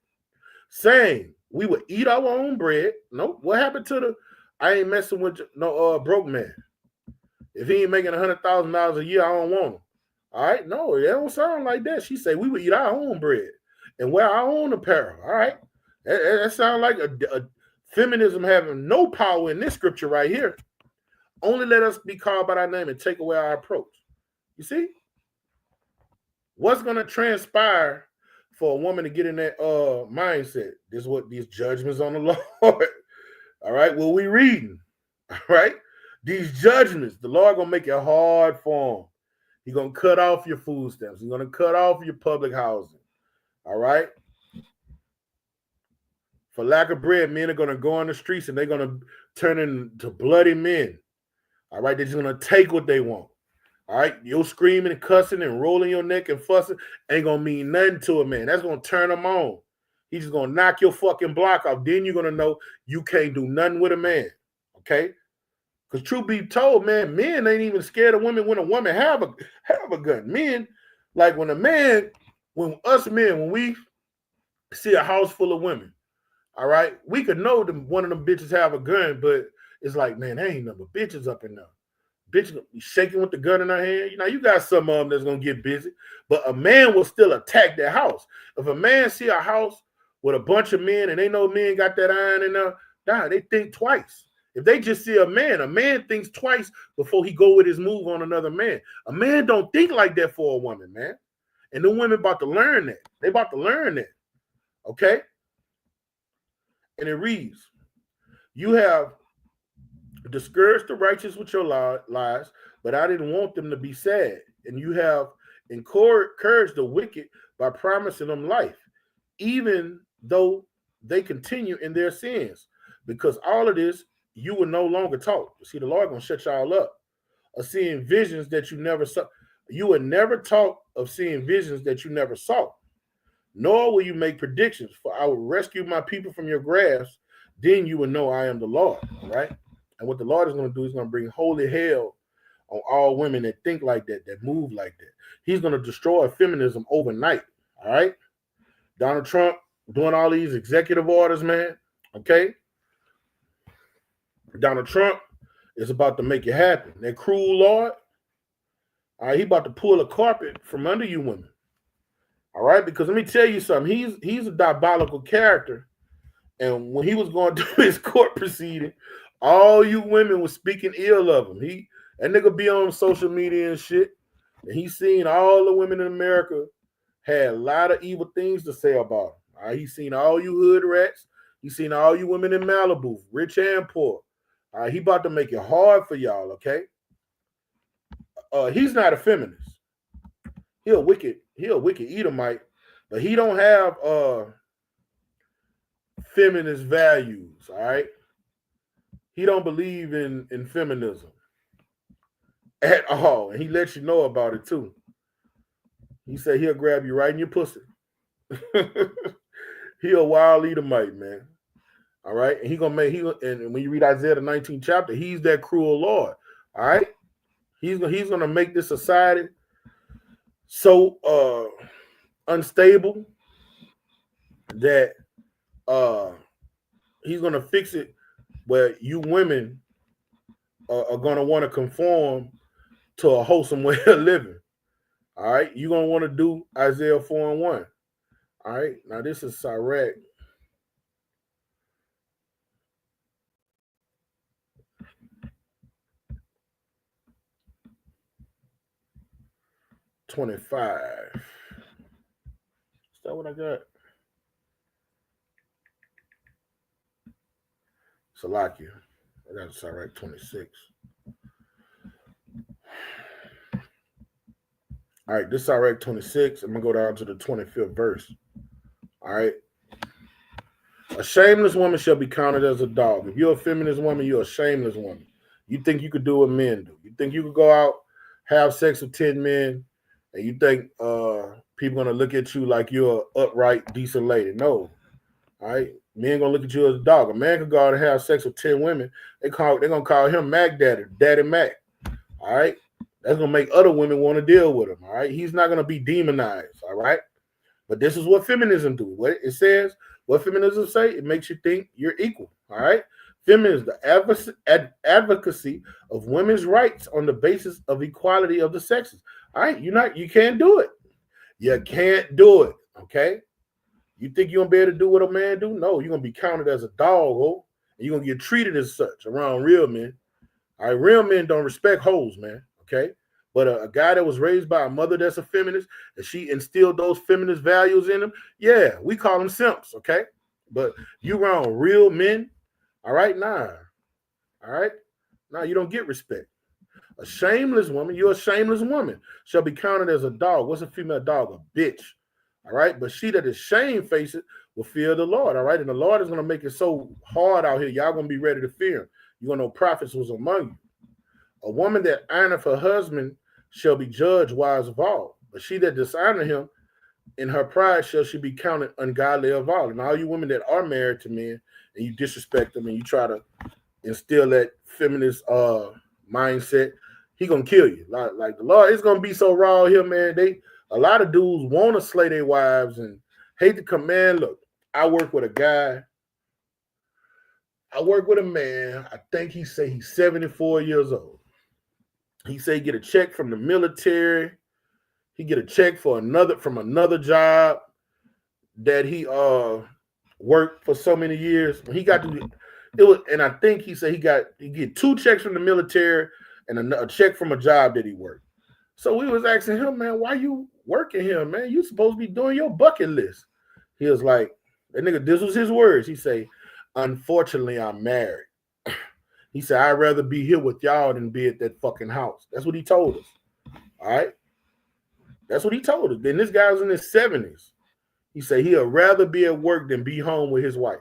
Saying we would eat our own bread. Nope. What happened to the? I ain't messing with no broke man. If he ain't making $100,000 a year, I don't want him. All right, no, it don't sound like that. She said we would eat our own bread and wear our own apparel. All right, that sounds like a feminism having no power in this scripture right here. Only let us be called by our name and take away our approach. You see? What's going to transpire for a woman to get in that mindset? This is what these judgments on the Lord. All right, well, we reading. All right, these judgments, the Lord going to make it hard for him. He's gonna cut off your food stamps. He's gonna cut off your public housing. All right. For lack of bread, men are gonna go on the streets and they're gonna turn into bloody men. All right, they're just gonna take what they want. All right, you're screaming and cussing and rolling your neck and fussing ain't gonna mean nothing to a man. That's gonna turn him on. He's just gonna knock your fucking block off. Then you're gonna know you can't do nothing with a man. Okay? Because truth be told, man, men ain't even scared of women when a woman have a gun. Men, like when us men, when we see a house full of women, all right, we could know one of them bitches have a gun, but it's like, man, there ain't nothing but bitches up in there. Bitch gonna be shaking with the gun in her hand. You know, you got some of them that's gonna get busy, but a man will still attack that house. If a man see a house with a bunch of men and they know men got that iron in there, they think twice. If they just see a man thinks twice before he go with his move on another man. A man don't think like that for a woman, man. And the women about to learn that. They about to learn that. Okay? And it reads, you have discouraged the righteous with your lies, but I didn't want them to be sad. And you have encouraged the wicked by promising them life, even though they continue in their sins. Because all of this, you will no longer talk. You see, the Lord gonna shut y'all up of seeing visions that you never saw. You would never talk of seeing visions that you never saw, nor will you make predictions, for I will rescue my people from your grasp. Then you will know I am the Lord. All right. And what the Lord is going to do is going to bring holy hell on all women that think like that, that move like that. He's going to destroy feminism overnight. All right. Donald Trump doing all these executive orders, man. Okay. Donald Trump is about to make it happen. That cruel Lord, all right, he about to pull a carpet from under you women. All right. Because let me tell you something. He's a diabolical character. And when he was going through his court proceeding, all you women were speaking ill of him. That nigga be on social media and shit. And he seen all the women in America had a lot of evil things to say about him. All right, he seen all you hood rats. He seen all you women in Malibu, rich and poor. All right, he about to make it hard for y'all, okay? He's not a feminist. He a wicked Edomite, but he don't have feminist values, all right? He don't believe in feminism at all, and he lets you know about it too. He said he'll grab you right in your pussy. He a wild Edomite, man. All right, and and when you read Isaiah the 19th chapter, he's that cruel Lord. All right, he's gonna make this society so unstable that he's gonna fix it where you women are gonna want to conform to a wholesome way of living. All right, you're gonna want to do Isaiah 4:1. All right, now this is Sirach. $25. Is that what I got? Salakia. I got Sirach 26. All right, this is Sirach 26. I'm going to go down to the 25th verse. All right. A shameless woman shall be counted as a dog. If you're a feminist woman, you're a shameless woman. You think you could do what men do. You think you could go out, have sex with 10 men, and you think people going to look at you like you're an upright, decent lady. No. All right. Men going to look at you as a dog. A man could go out and have sex with 10 women. They're going to call him Mac Daddy, Daddy Mac. All right. That's going to make other women want to deal with him, all right? He's not going to be demonized, all right? But this is what feminism do. What it says, what feminism say, it makes you think you're equal, all right? Feminism, the advocacy of women's rights on the basis of equality of the sexes, all right? You can't do it. You can't do it, okay? You think you're going to be able to do what a man do? No, you're going to be counted as a dog, and you're going to get treated as such around real men. All right, real men don't respect hoes, man. Okay, but a guy that was raised by a mother that's a feminist and she instilled those feminist values in him, yeah, we call them simps. Okay, but you around real men, all right, nah, all right, nah, you don't get respect. A shameless woman, you're a shameless woman, shall be counted as a dog. What's a female dog? A bitch. All right. But she that is shamefaced will fear the Lord. All right. And the Lord is going to make it so hard out here. Y'all going to be ready to fear him. You're going to know prophets was among you. A woman that honoreth her husband shall be judged wise of all. But she that dishonor him in her pride shall she be counted ungodly of all. And all you women that are married to men and you disrespect them and you try to instill that feminist mindset, he gonna kill you. Like the Lord, it's gonna be so raw here, man. A lot of dudes want to slay their wives and hate to come. Man, look, I work with a guy. I work with a man. I think he say he's 74 years old. He say he get a check from the military. He get a check from another job that he worked for so many years. He got to it was, and I think he said he get 2 checks from the military and a check from a job that he worked. So we was asking him, man, why you working here, man? You supposed to be doing your bucket list. He was like, that nigga, this was his words. He say, unfortunately, I'm married. He said, I'd rather be here with y'all than be at that fucking house. That's what he told us. All right. That's what he told us. Then this guy was in his 70s. He said he'd rather be at work than be home with his wife.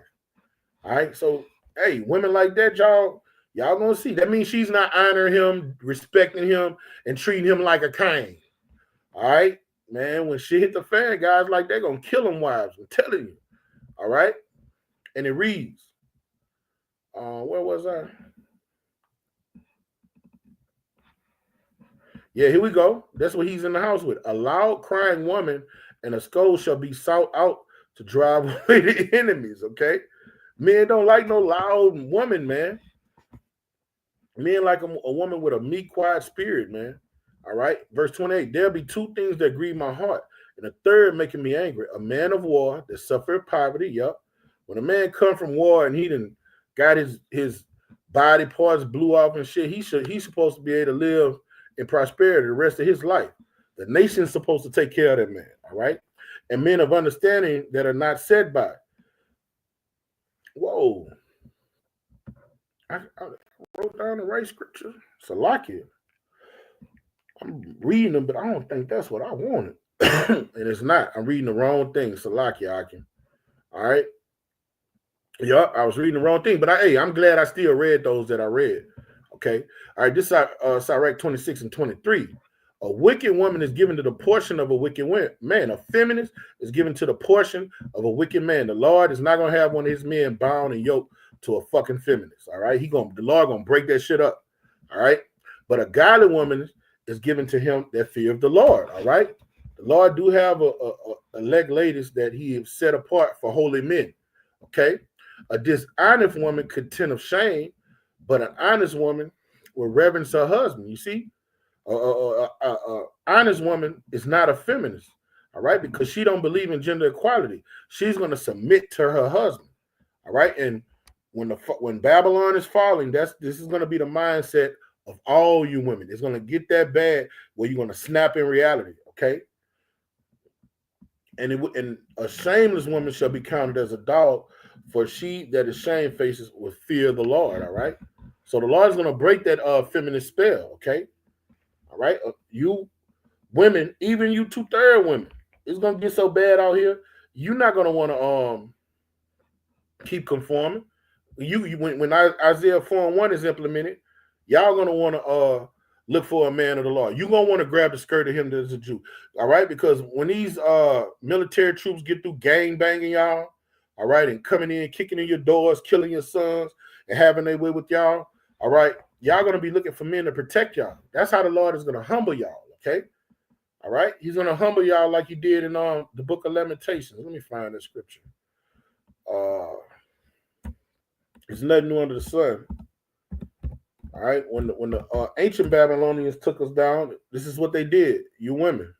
All right. So, hey, women like that, y'all gonna see. That means she's not honoring him, respecting him, and treating him like a king. All right. Man, when shit hit the fan, guys like that gonna kill them wives. I'm telling you. All right. And it reads, where was I? Yeah, here we go. That's what he's in the house with. A loud crying woman and a scold shall be sought out to drive away the enemies, okay? Men don't like no loud woman, man. Men like a woman with a meek, quiet spirit, man. All right? Verse 28, there'll be 2 things that grieve my heart, and a third making me angry. A man of war that suffered poverty, yep. When a man come from war and he done got his body parts blew off and shit, he's supposed to be able to live in prosperity the rest of his life. The nation's supposed to take care of that man, all right? And men of understanding that are not said by. Whoa. I wrote down the right scripture. Salakia. I'm reading them, but I don't think that's what I wanted. And it's not. I'm reading the wrong thing. Salakia, Akim. All right? Yeah, I was reading the wrong thing, but I'm glad I still read those that I read. Okay. All right. This is Sirach 26 and 23. A wicked woman is given to the portion of a wicked man. A feminist is given to the portion of a wicked man. The Lord is not going to have one of his men bound and yoked to a fucking feminist. All right. The Lord going to break that shit up. All right. But a godly woman is given to him that fear of the Lord. All right. The Lord do have a elect ladies that he has set apart for holy men. Okay. A dishonest woman content of shame, but an honest woman will reverence her husband. You see, honest woman is not a feminist, all right, because she don't believe in gender equality. She's going to submit to her husband, all right. And when Babylon is falling, this is going to be the mindset of all you women. It's going to get that bad where you're going to snap in reality, okay. And a shameless woman shall be counted as a dog, for she that is shamefaced will fear the Lord. All right. So the Lord is going to break that feminist spell. Okay. All right. You women, even you 2/3 women, it's going to get so bad out here. You're not going to want to keep conforming. When Isaiah 4:1 is implemented, y'all going to want to look for a man of the law. You're going to want to grab the skirt of him that is a Jew. All right. Because when these military troops get through gang banging y'all, all right, and coming in, kicking in your doors, killing your sons, and having their way with y'all, all right, y'all going to be looking for men to protect y'all. That's how the Lord is going to humble y'all, okay? All right? He's going to humble y'all like he did in the book of Lamentations. Let me find the scripture. There's nothing new under the sun. All right? When the ancient Babylonians took us down, this is what they did, you women.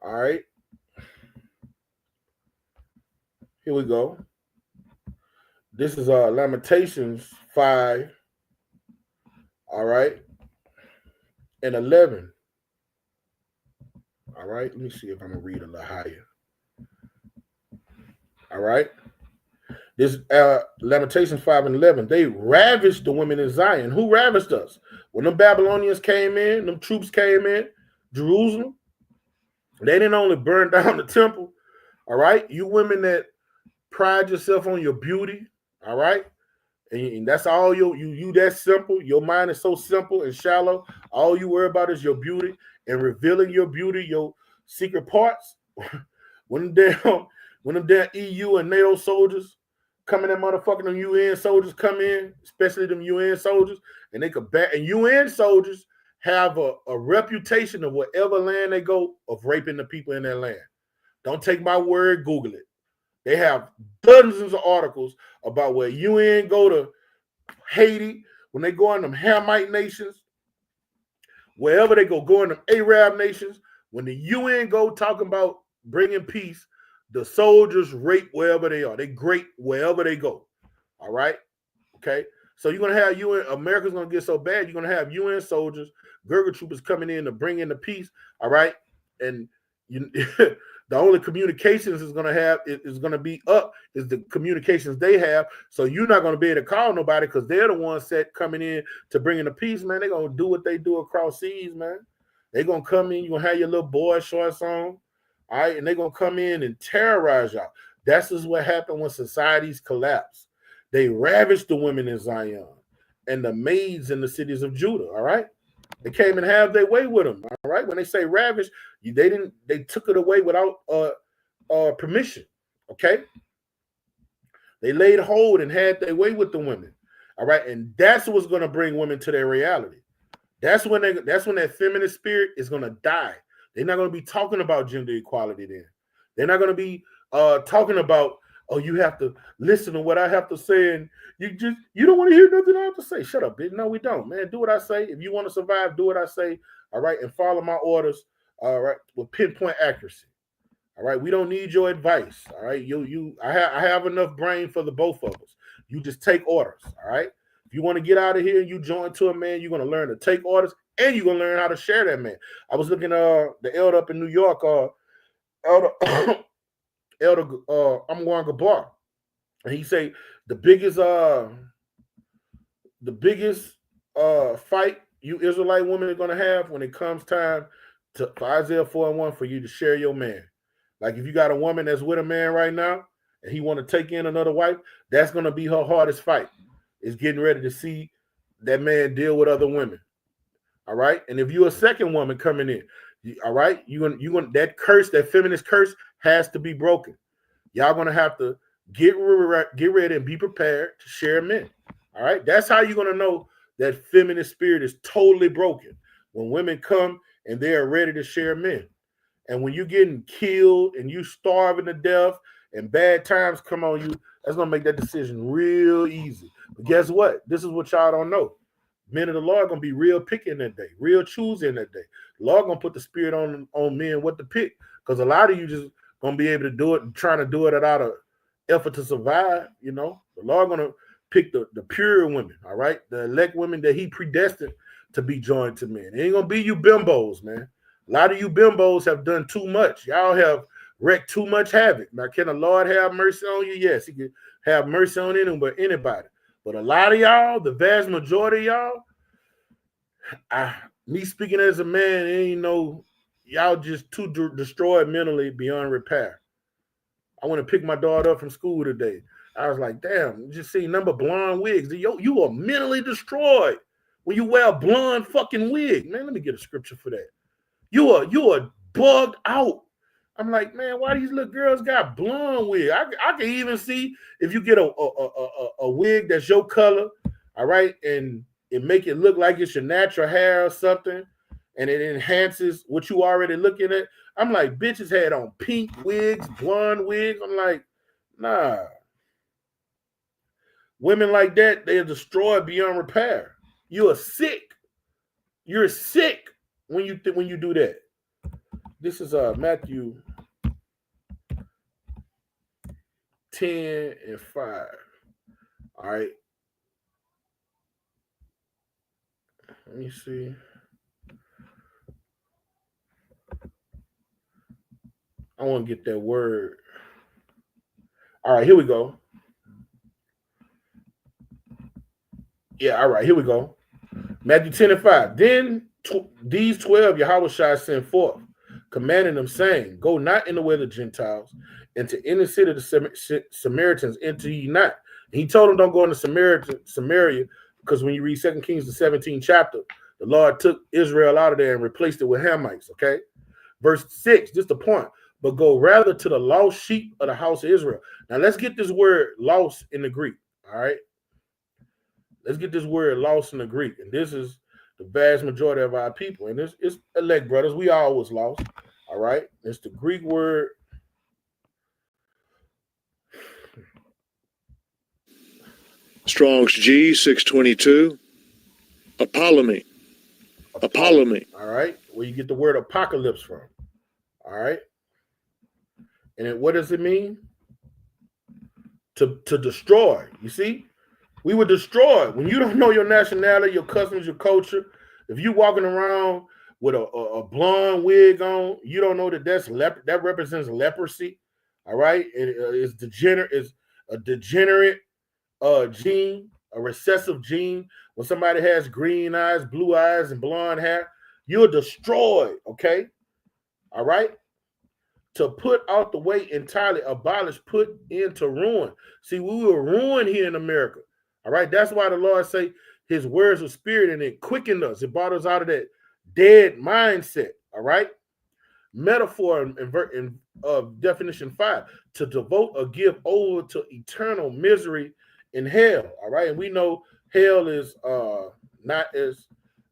All right? Here we go. This is Lamentations 5, all right, and 11. All right, let me see if I'm going to read a little higher. All right. This Lamentations 5:11. They ravished the women in Zion. Who ravished us? When the Babylonians came in, them troops came in, Jerusalem, they didn't only burn down the temple. All right. You women that pride yourself on your beauty, all right? And that's all you that simple. Your mind is so simple and shallow. All you worry about is your beauty and revealing your beauty, your secret parts. when them damn when them damn EU and NATO soldiers come in, that motherfucking them UN soldiers come in, especially them UN soldiers, and they could back and UN soldiers have a reputation of whatever land they go of raping the people in that land. Don't take my word, Google it. They have dozens of articles about where UN go to Haiti, when they go in them Hamite nations, wherever they go in them Arab nations, when the UN go talking about bringing peace, the soldiers rape wherever they are. They grape wherever they go. All right? Okay? So you're going to have UN, America's going to get so bad, you're going to have UN soldiers, Gurkha troopers coming in to bring in the peace. All right? And you the only communications is going to have is going to be up is the communications they have. So you're not going to be able to call nobody because they're the ones that coming in to bring in the peace, man. They're going to do what they do across seas, man. They're going to come in. You're going to have your little boy shorts on. All right. And they're going to come in and terrorize y'all. That's just what happened when societies collapse. They ravished the women in Zion and the maids in the cities of Judah. All right. They came and have their way with them. All right. When they say ravish, they took it away without permission. Okay. They laid hold and had their way with the women. All right. And that's what's going to bring women to their reality. That's when that feminist spirit is going to die. They're not going to be talking about gender equality then. They're not going to be talking about, oh, you have to listen to what I have to say, and you don't want to hear nothing I have to say. Shut up, bitch. No, we don't, man. Do what I say. If you want to survive, do what I say. All right, and follow my orders. All right, with pinpoint accuracy. All right, we don't need your advice. All right, I have enough brain for the both of us. You just take orders. All right. If you want to get out of here and you join to a man, you're gonna learn to take orders and you're gonna learn how to share that man. I was looking the elder up in New York, elder I'm going to bar. And he say the biggest fight you Israelite women are gonna have when it comes time for Isaiah 4:1 for you to share your man. Like if you got a woman that's with a man right now and he want to take in another wife, that's gonna be her hardest fight. Is getting ready to see that man deal with other women. All right. And if you're a second woman coming in, all right, you gonna that curse, that feminist curse has to be broken. Y'all gonna have to get ready and be prepared to share men. All right. That's how you're gonna know that feminist spirit is totally broken. When women come and they are ready to share men. And when you're getting killed and you starving to death and bad times come on you, that's gonna make that decision real easy. But guess what? This is what y'all don't know. Men of the Lord are gonna be real picky in that day, real choosy in that day. The Lord gonna put the spirit on men what to pick. Because a lot of you just gonna be able to do it and trying to do it out of effort to survive. You know, the Lord gonna pick the pure women, all right, the elect women that He predestined to be joined to men. It ain't gonna be you bimbos, man. A lot of you bimbos have done too much. Y'all have wreaked too much havoc. Now, can the Lord have mercy on you? Yes, He can have mercy on anybody. But a lot of y'all, the vast majority of y'all, me speaking as a man, ain't no, y'all just too destroyed mentally beyond repair. I want to pick my daughter up from school today. I was like, damn, just see number of blonde wigs. You are mentally destroyed when you wear a blonde fucking wig. Man, let me get a scripture for that. You are bugged out. I'm like, man, why these little girls got blonde wig? I can even see if you get a wig that's your color, all right, and it make it look like it's your natural hair or something, and it enhances what you already looking at. I'm like, bitches had on pink wigs, blonde wigs. I'm like, nah. Women like that, they are destroyed beyond repair. You are sick. You're sick when you do that. This is Matthew 10:5. All right. Let me see. I want to get that word. All right, here we go. Yeah, all right, here we go. Matthew 10 and 5. Then these 12 Yahushua sent forth, commanding them, saying, Go not in the way of the Gentiles, and to any city of the Samaritans enter ye not. And he told them, don't go into Samaria, because when you read 2 Kings, the 17th chapter, the Lord took Israel out of there and replaced it with Hamites, okay? Verse 6, just the point. But go rather to the lost sheep of the house of Israel. Now, let's get this word lost in the Greek, all right? Let's get this word lost in the Greek. And this is the vast majority of our people. And it's elect brothers. We all was lost. All right. It's the Greek word. Strong's G 622. Apollomy. Apollomy. All right. Where you get the word apocalypse from. All right. And then what does it mean? To destroy. You see? We were destroyed. When you don't know your nationality, your customs, your culture, if you walking around with a blonde wig on, you don't know that represents leprosy. All right, it's a degenerate gene, a recessive gene. When somebody has green eyes, blue eyes, and blonde hair, you're destroyed. Okay, all right. To put out the way entirely, abolish, put into ruin. See, we were ruined here in America. All right, that's why the Lord say His words were spirit and it quickened us. It brought us out of that dead mindset. All right, metaphor in definition 5: to devote or give over to eternal misery in hell. All right, and we know hell is not as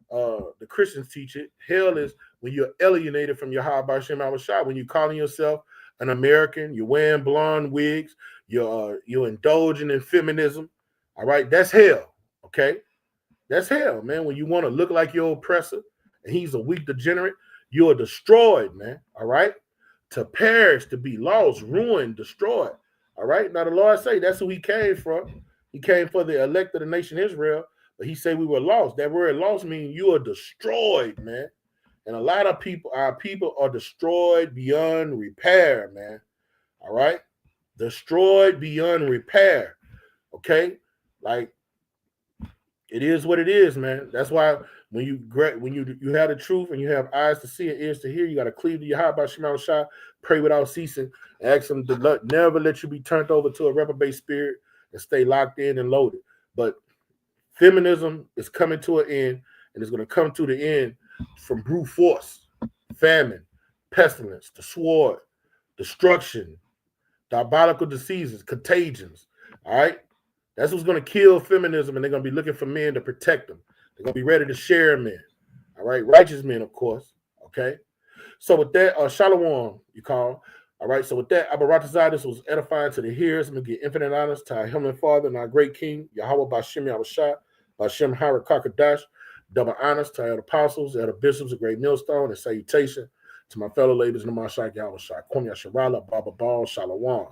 the Christians teach it. Hell is when you're alienated from your Hashem Shah, when you're calling yourself an American, you're wearing blonde wigs, you're indulging in feminism. All right, that's hell. Okay, that's hell, man. When you want to look like your oppressor and he's a weak degenerate, you're destroyed, man. All right, to perish, to be lost, ruined, destroyed. All right, now the Lord say that's who He came from. He came for the elect of the nation Israel. But He said we were lost. That word lost means you are destroyed, man. And a lot of people, our people are destroyed beyond repair, man. All right? Destroyed beyond repair. Okay? Like, it is what it is, man. That's why when you have the truth and you have eyes to see and ears to hear, you got to cleave to Yahweh Shema Shah, pray without ceasing, ask Him to never let you be turned over to a reprobate spirit and stay locked in and loaded. But feminism is coming to an end, and it's going to come to the end from brute force, famine, pestilence, the sword, destruction, diabolical diseases, contagions. All right? That's what's going to kill feminism, and they're going to be looking for men to protect them. They're going to be ready to share men. All right? Righteous men, of course. Okay? So with that, Shalom, you call. All right, so with that, Abaratazai, this was edifying to the hearers. I'm going to give infinite honors to our Heavenly Father and our great King, Yahweh Bashem Yahushua, Bashem Harakakadash. Double honors to our apostles, our bishops, a great millstone, and salutation to my fellow laborers in the Mashak Yahushua. Kwam Yasharala, Baba Bal, Shalom.